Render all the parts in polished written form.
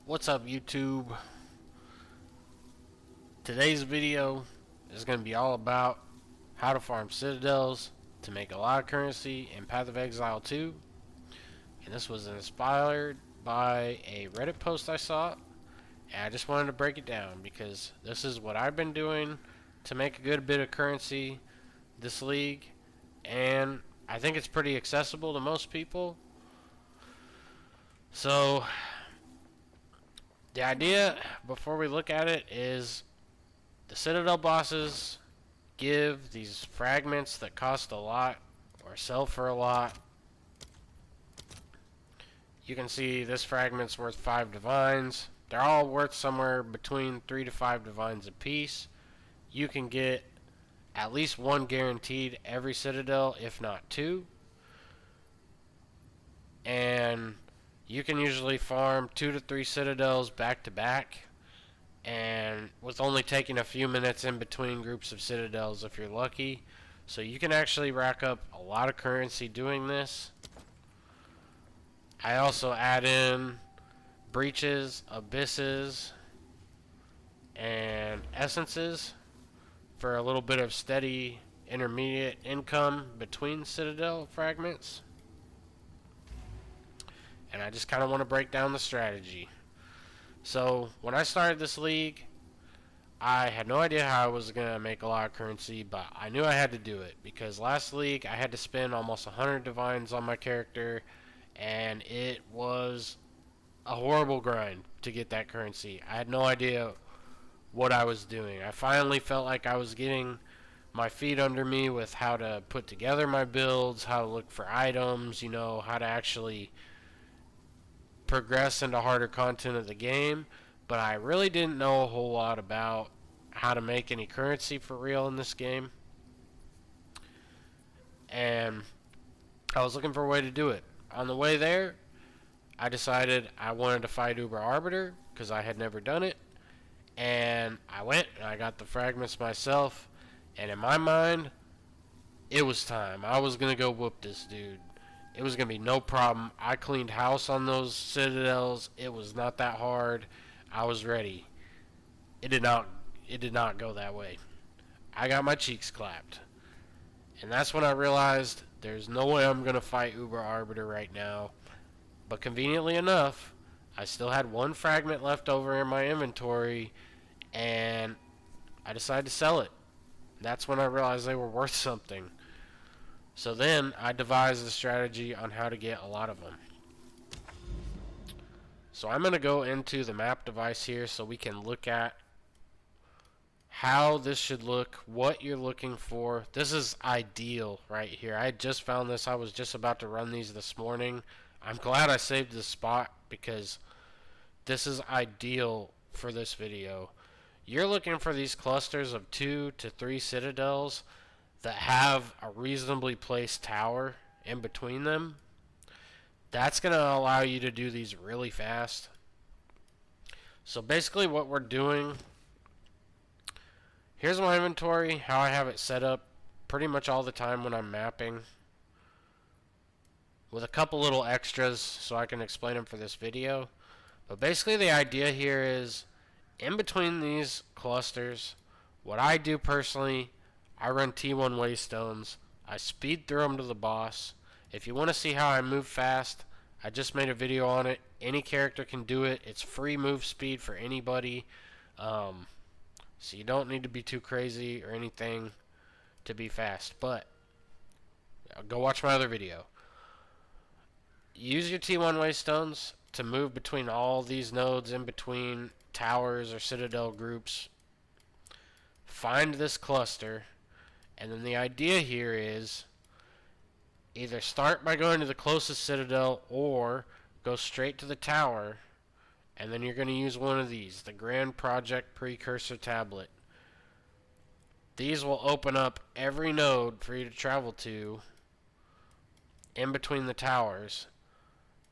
What's up, YouTube? Today's video is going to be all about how to farm citadels to make a lot of currency in Path of Exile 2. And this was inspired by a Reddit post I saw, and I just wanted to break it down because this is what I've been doing to make a good bit of currency this league, and I think it's pretty accessible to most people. So the idea, before we look at it, is the Citadel bosses give these fragments that cost a lot or sell for a lot. You can see this fragment's worth 5 divines. They're all worth somewhere between 3 to 5 divines apiece. You can get at least one guaranteed every Citadel, if not 2. And you can usually farm 2 to 3 Citadels back to back, and with only taking a few minutes in between groups of Citadels if you're lucky. So you can actually rack up a lot of currency doing this. I also add in breaches, abysses, and essences for a little bit of steady intermediate income between Citadel fragments. And I just kind of want to break down the strategy. So when I started this league, I had no idea how I was going to make a lot of currency, but I knew I had to do it because last league I had to spend almost 100 divines on my character, and it was a horrible grind to get that currency. I had no idea what I was doing. I finally felt like I was getting my feet under me with how to put together my builds, how to look for items, how to actually progress into harder content of the game, but I really didn't know a whole lot about how to make any currency for real in this game, and I was looking for a way to do it. On the way there, I decided I wanted to fight Uber Arbiter because I had never done it, and I went and I got the fragments myself, and in my mind, it was time. I was going to go whoop this dude. It was going to be no problem. I cleaned house on those citadels. It was not that hard. I was ready. It did not go that way. I got my cheeks clapped. And that's when I realized there's no way I'm going to fight Uber Arbiter right now. But conveniently enough, I still had one fragment left over in my inventory, and I decided to sell it. That's when I realized they were worth something. So then I devised a strategy on how to get a lot of them. So I'm going to go into the map device here so we can look at how this should look, what you're looking for. This is ideal right here. I just found this. I was just about to run these this morning. I'm glad I saved this spot because this is ideal for this video. You're looking for these clusters of 2 to 3 citadels that have a reasonably placed tower in between them. That's going to allow you to do these really fast. So basically what we're doing, here's my inventory, how I have it set up pretty much all the time when I'm mapping, with a couple little extras so I can explain them for this video. But basically the idea here is, in between these clusters, what I do personally, I run T1 waystones. I speed through them to the boss. If you want to see how I move fast, I just made a video on it. Any character can do it. It's free move speed for anybody. So you don't need to be too crazy or anything to be fast. But go watch my other video. Use your T1 waystones to move between all these nodes in between towers or citadel groups. Find this cluster. And then the idea here is either start by going to the closest citadel or go straight to the tower, and then you're going to use one of these, the Grand Project Precursor Tablet. These will open up every node for you to travel to in between the towers,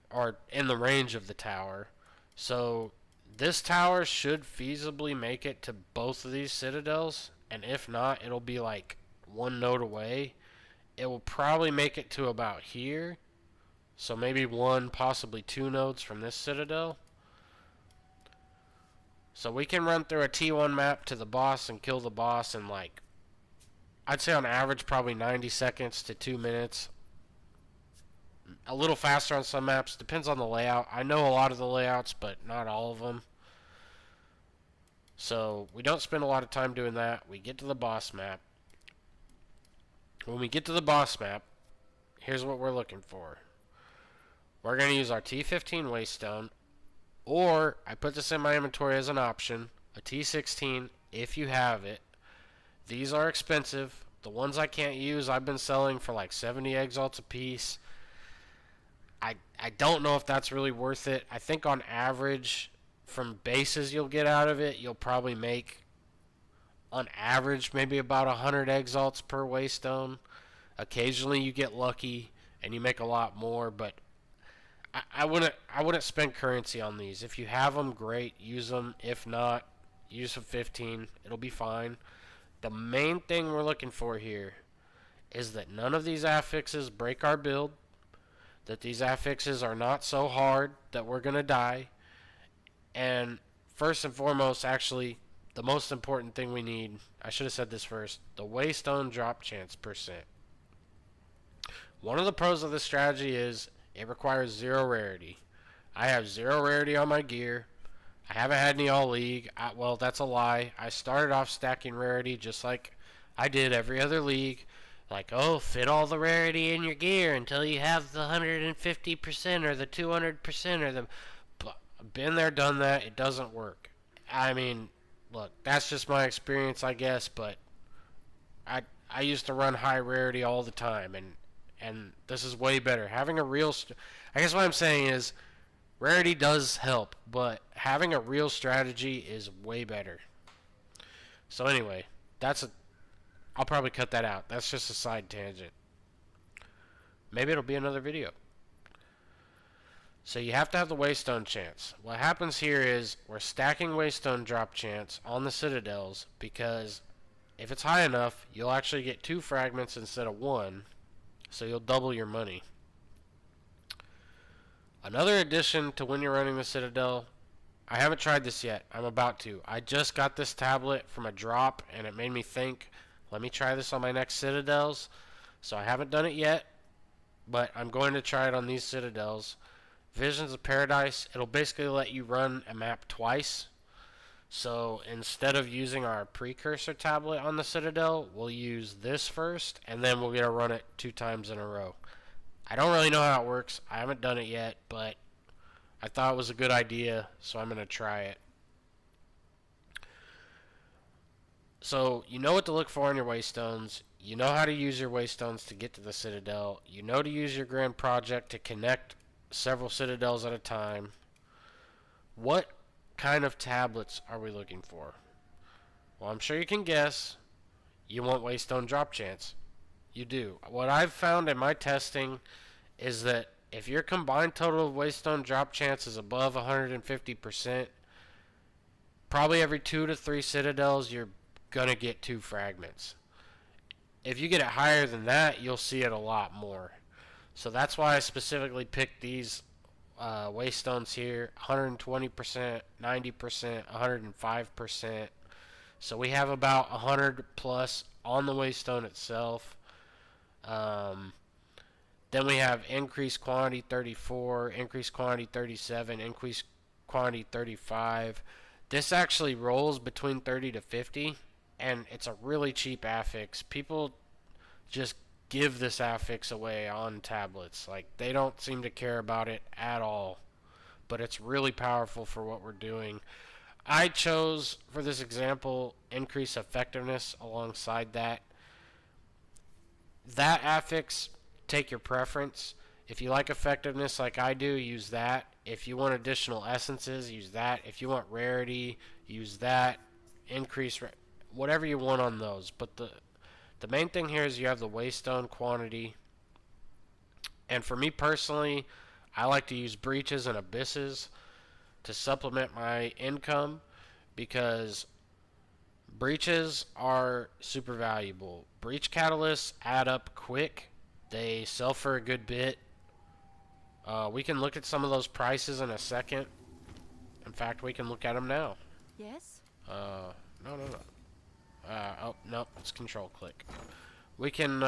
or in the range of the tower. So this tower should feasibly make it to both of these citadels, and if not, it'll be like one node away. It will probably make it to about here, so maybe 1, possibly 2 nodes from this citadel. So we can run through a T1 map to the boss and kill the boss in like, I'd say on average probably 90 seconds to 2 minutes. A little faster on some maps, depends on the layout. I know a lot of the layouts, but not all of them. So we don't spend a lot of time doing that. We get to the boss map. When we get to the boss map, here's what we're looking for. We're going to use our T15 Waystone, or I put this in my inventory as an option, a T16 if you have it. These are expensive. The ones I can't use, I've been selling for like 70 exalts a piece. I don't know if that's really worth it. I think on average, from bases you'll get out of it, you'll probably make, on average, maybe about 100 exalts per waystone. Occasionally you get lucky and you make a lot more, but I wouldn't spend currency on these. If you have them, great, use them. If not, use a 15. It'll be fine. The main thing we're looking for here is that none of these affixes break our build, that these affixes are not so hard that we're going to die, and first and foremost, actually, the most important thing we need, I should have said this first, the waystone drop chance percent. One of the pros of this strategy is it requires 0 rarity. I have 0 rarity on my gear. I haven't had any all league. Well, that's a lie. I started off stacking rarity just like I did every other league. Like, oh, fit all the rarity in your gear until you have the 150% or the 200% or the... Been there, done that. It doesn't work. I mean, look, that's just my experience, I guess, but I used to run high rarity all the time, and this is way better. Having a real... I guess what I'm saying is rarity does help, but having a real strategy is way better. So anyway, I'll probably cut that out. That's just a side tangent. Maybe it'll be another video. So you have to have the waystone chance. What happens here is we're stacking waystone drop chance on the citadels because if it's high enough, you'll actually get 2 fragments instead of 1, so you'll double your money. Another addition to when you're running the citadel, I haven't tried this yet. I'm about to. I just got this tablet from a drop, and it made me think, let me try this on my next citadels. So I haven't done it yet, but I'm going to try it on these citadels. Visions of Paradise, it'll basically let you run a map twice. So instead of using our precursor tablet on the citadel, we'll use this first, and then we'll get to run it 2 times in a row. I don't really know how it works. I haven't done it yet, but I thought it was a good idea, so I'm going to try it. So you know what to look for in your waystones. You know how to use your waystones to get to the citadel. You know to use your grand project to connect several citadels at a time. What kind of tablets are we looking for? Well, I'm sure you can guess. You want waystone drop chance. You do. What I've found in my testing is that if your combined total of waystone drop chance is above 150%, probably every 2 to 3 citadels you're gonna get 2 fragments. If you get it higher than that, you'll see it a lot more. So that's why I specifically picked these waystones here: 120%, 90%, 105%. So we have about 100 plus on the waystone itself. Then we have increased quantity 34, increased quantity 37, increased quantity 35. This actually rolls between 30 to 50, and it's a really cheap affix. People just give this affix away on tablets. Like, they don't seem to care about it at all, but it's really powerful for what we're doing. I chose, for this example, increase effectiveness alongside that. That affix, take your preference. If you like effectiveness like I do, use that. If you want additional essences, use that. If you want rarity, use that. Increase whatever you want on those. But the main thing here is you have the waystone quantity. And for me personally, I like to use breaches and abysses to supplement my income, because breaches are super valuable. Breach catalysts add up quick. They sell for a good bit. We can look at some of those prices in a second. In fact, we can look at them now. Yes? No, no, no. Oh, no, it's control click. We can,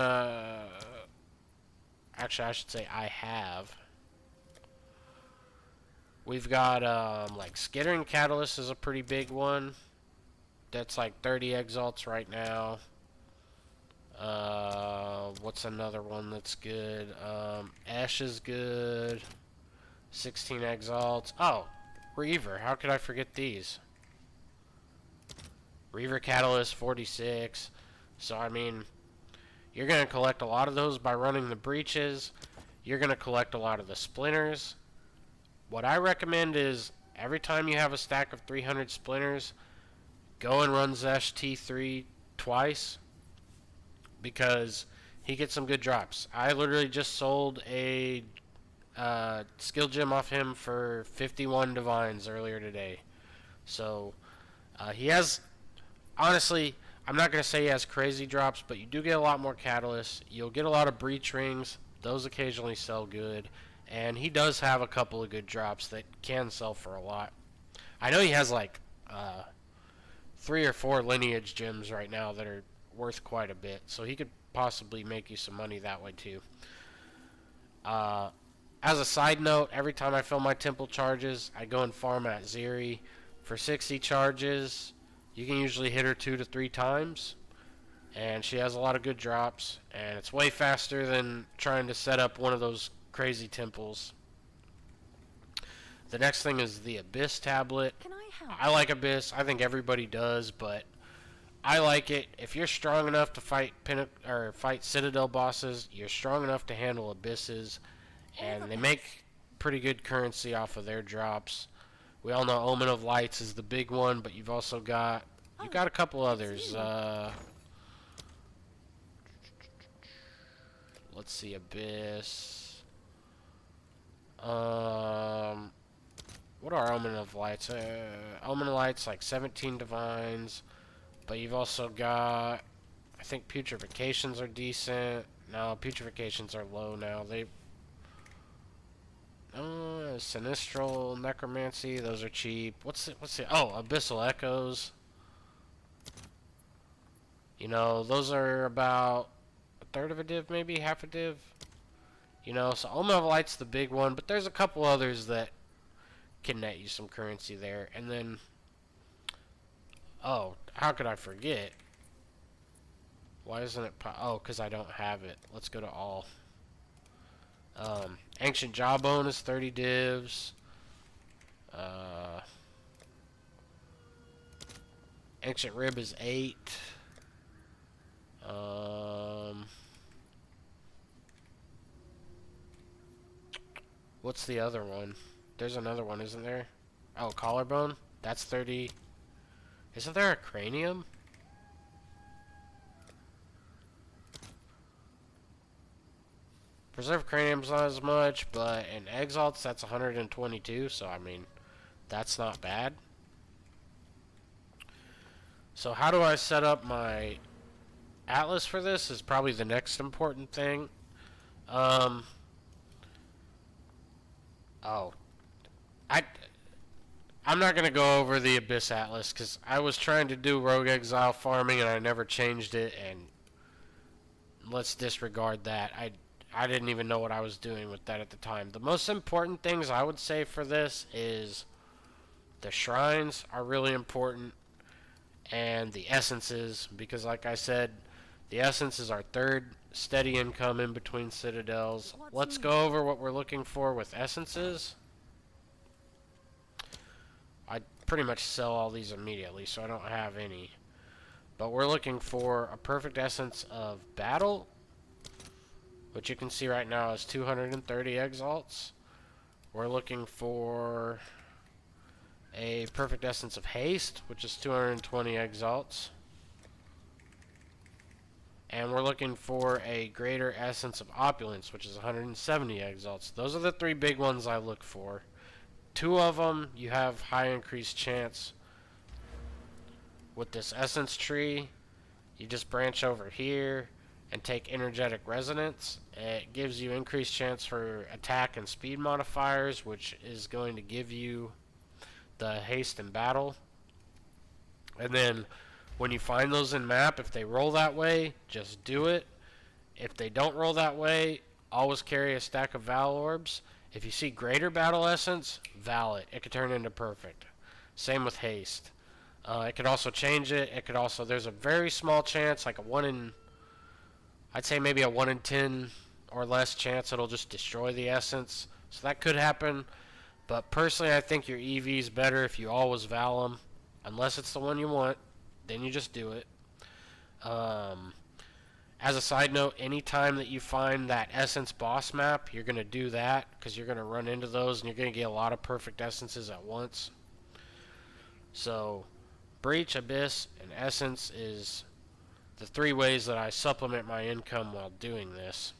actually, I should say I have. We've got, like, Skittering Catalyst is a pretty big one. That's like 30 exalts right now. What's another one that's good? Ash is good. 16 exalts. Oh, Reaver. How could I forget these? Reaver Catalyst 46. So, I mean, you're going to collect a lot of those by running the breaches. You're going to collect a lot of the splinters. What I recommend is every time you have a stack of 300 splinters, go and run Zesh T3 twice because he gets some good drops. I literally just sold a skill gem off him for 51 divines earlier today. So he has, honestly, I'm not going to say he has crazy drops, but you do get a lot more catalysts. You'll get a lot of breach rings. Those occasionally sell good. And he does have a couple of good drops that can sell for a lot. I know he has like 3 or 4 lineage gems right now that are worth quite a bit. So he could possibly make you some money that way too. Uh, as a side note, every time I fill my temple charges, I go and farm at Zeri. For 60 charges, you can usually hit her 2 to 3 times. And she has a lot of good drops. And it's way faster than trying to set up one of those crazy temples. The next thing is the Abyss tablet. Can I help? I like Abyss. I think everybody does, but I like it. If you're strong enough to fight Citadel bosses, you're strong enough to handle Abysses, All the and they best. make pretty good currency off of their drops. We all know Omen of Lights is the big one, but you've Oh, got a couple it's others. you. Let's see, Abyss. Um, what are Omen of Lights? Omen of Lights like 17 divines, but you've also got, I think putrefacients are decent. No, putrefacients are low now. Sinistral necromancy, those are cheap. Oh, abyssal echoes. Those are about a third of a div, maybe half a div. So Omen of Light's the big one, but there's a couple others that can net you some currency there. And then, oh, how could I forget? Why isn't it? Oh, because I don't have it. Let's go to all. Ancient Jawbone is 30 divs. Uh, Ancient Rib is 8. Um, what's the other one? There's another one, isn't there? Oh, Collarbone? That's 30. Isn't there a Cranium? Preserved Cranium's not as much, but in Exalts, that's 122, so I mean, that's not bad. So how do I set up my Atlas for this is probably the next important thing. Um, oh, I, I'm not going to go over the Abyss Atlas because I was trying to do Rogue Exile farming and I never changed it, and let's disregard that. I didn't even know what I was doing with that at the time. The most important things I would say for this is the shrines are really important and the essences because like I said, the essence is our third steady income in between citadels. What's Let's new? go over what we're looking for with essences. I pretty much sell all these immediately, so I don't have any. But we're looking for a perfect essence of battle, which you can see right now is 230 exalts. We're looking for a perfect essence of haste, which is 220 exalts. And we're looking for a greater essence of opulence, which is 170 exalts. Those are the 3 big ones I look for. 2 of them, you have high increased chance. With this essence tree, you just branch over here and take energetic resonance. It gives you increased chance for attack and speed modifiers, which is going to give you the haste in battle. And then when you find those in map, if they roll that way, just do it. If they don't roll that way, always carry a stack of Val Orbs. If you see greater battle essence, Val it. It could turn into perfect. Same with haste. It could also change it. It could also, there's a very small chance, like a 1 in, I'd say maybe a 1 in 10 or less chance it'll just destroy the essence. So that could happen. But personally, I think your EV is better if you always Val them. Unless it's the one you want, then you just do it. As a side note, anytime that you find that essence boss map, you're going to do that because you're going to run into those and you're going to get a lot of perfect essences at once. So, Breach, Abyss, and Essence is the 3 ways that I supplement my income while doing this.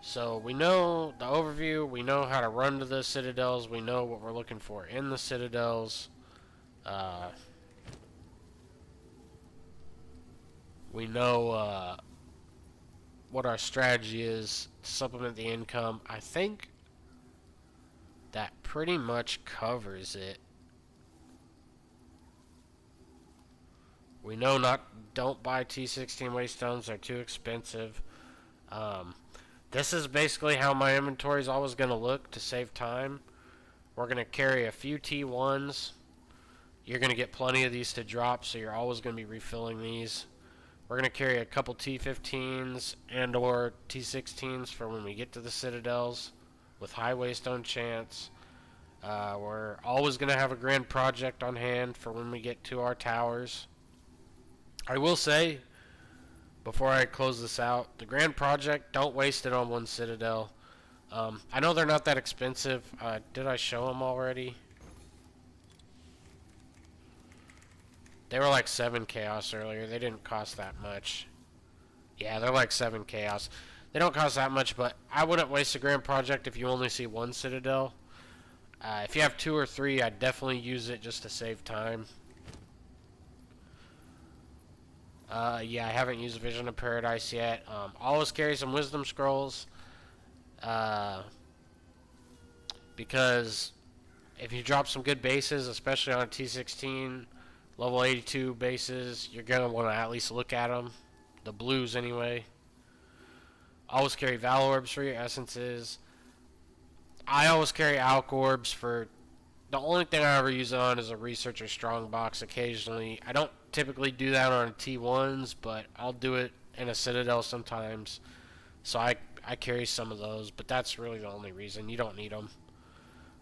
So, we know the overview, we know how to run to the citadels, we know what we're looking for in the citadels. We know what our strategy is to supplement the income. I think that pretty much covers it. We know don't buy T16 Waystones, they're too expensive. This is basically how my inventory is always going to look to save time. We're going to carry a few T1s. You're going to get plenty of these to drop, so you're always going to be refilling these. We're going to carry a couple T15s and or T16s for when we get to the citadels with high waystone chance. We're always going to have a grand project on hand for when we get to our towers. I will say, before I close this out, the grand project, don't waste it on one citadel. I know they're not that expensive. Did I show them already? They were like 7 chaos earlier. They didn't cost that much. Yeah, they're like 7 chaos. They don't cost that much, but I wouldn't waste a grand project if you only see one citadel. If you have 2 or 3, I'd definitely use it just to save time. Yeah, I haven't used Vision of Paradise yet. Always carry some Wisdom Scrolls. Because if you drop some good bases, especially on a T16, level 82 bases, you're going to want to at least look at them. The blues, anyway. Always carry Val Orbs for your essences. I always carry Alch Orbs for... The only thing I ever use it on is a Researcher Strongbox occasionally. I don't typically do that on T1s, but I'll do it in a Citadel sometimes. So I carry some of those, but that's really the only reason. You don't need them.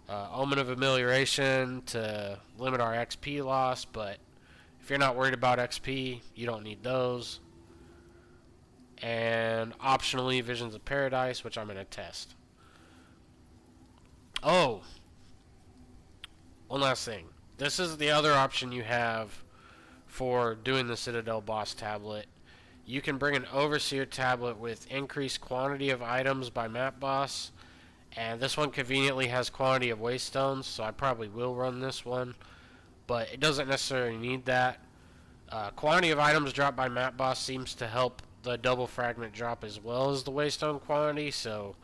Omen of Amelioration to limit our XP loss, but if you're not worried about XP, you don't need those. And optionally, Visions of Paradise, which I'm going to test. Oh, one last thing. This is the other option you have for doing the Citadel Boss Tablet. You can bring an Overseer Tablet with increased quantity of items by Map Boss. And this one conveniently has quantity of Waystones, so I probably will run this one. But it doesn't necessarily need that. Quantity of items dropped by Map Boss seems to help the double fragment drop as well as the Waystone quantity, so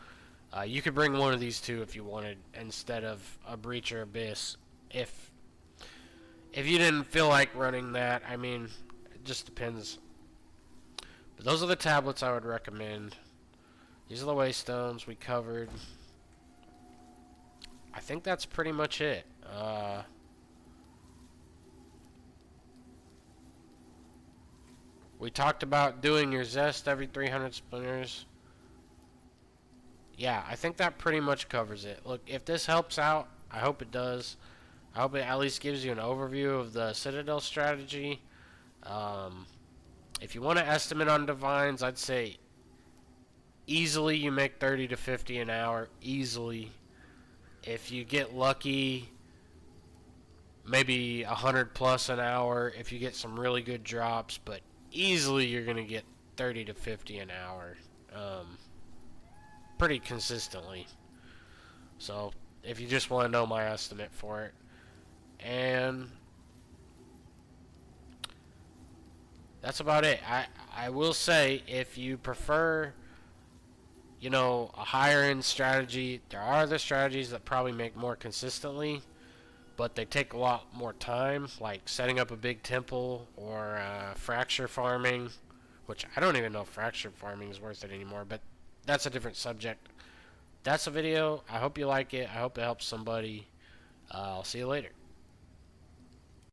you could bring one of these two if you wanted instead of a Breach or Abyss. If you didn't feel like running that, I mean, it just depends. But those are the tablets I would recommend. These are the Waystones we covered. I think that's pretty much it. We talked about doing your Zest every 300 splinters. Yeah, I think that pretty much covers it. Look, if this helps out, I hope it does. I hope it at least gives you an overview of the Citadel strategy. If you want to estimate on Divines, I'd say easily you make 30 to 50 an hour. Easily. If you get lucky, maybe 100 plus an hour if you get some really good drops, but easily you're going to get 30 to 50 an hour pretty consistently. So if you just want to know my estimate for it. And that's about it. I will say, if you prefer, a higher end strategy, there are other strategies that probably make more consistently, but they take a lot more time, like setting up a big temple or fracture farming, which I don't even know if fracture farming is worth it anymore, but that's a different subject. That's a video. I hope you like it. I hope it helps somebody. I'll see you later.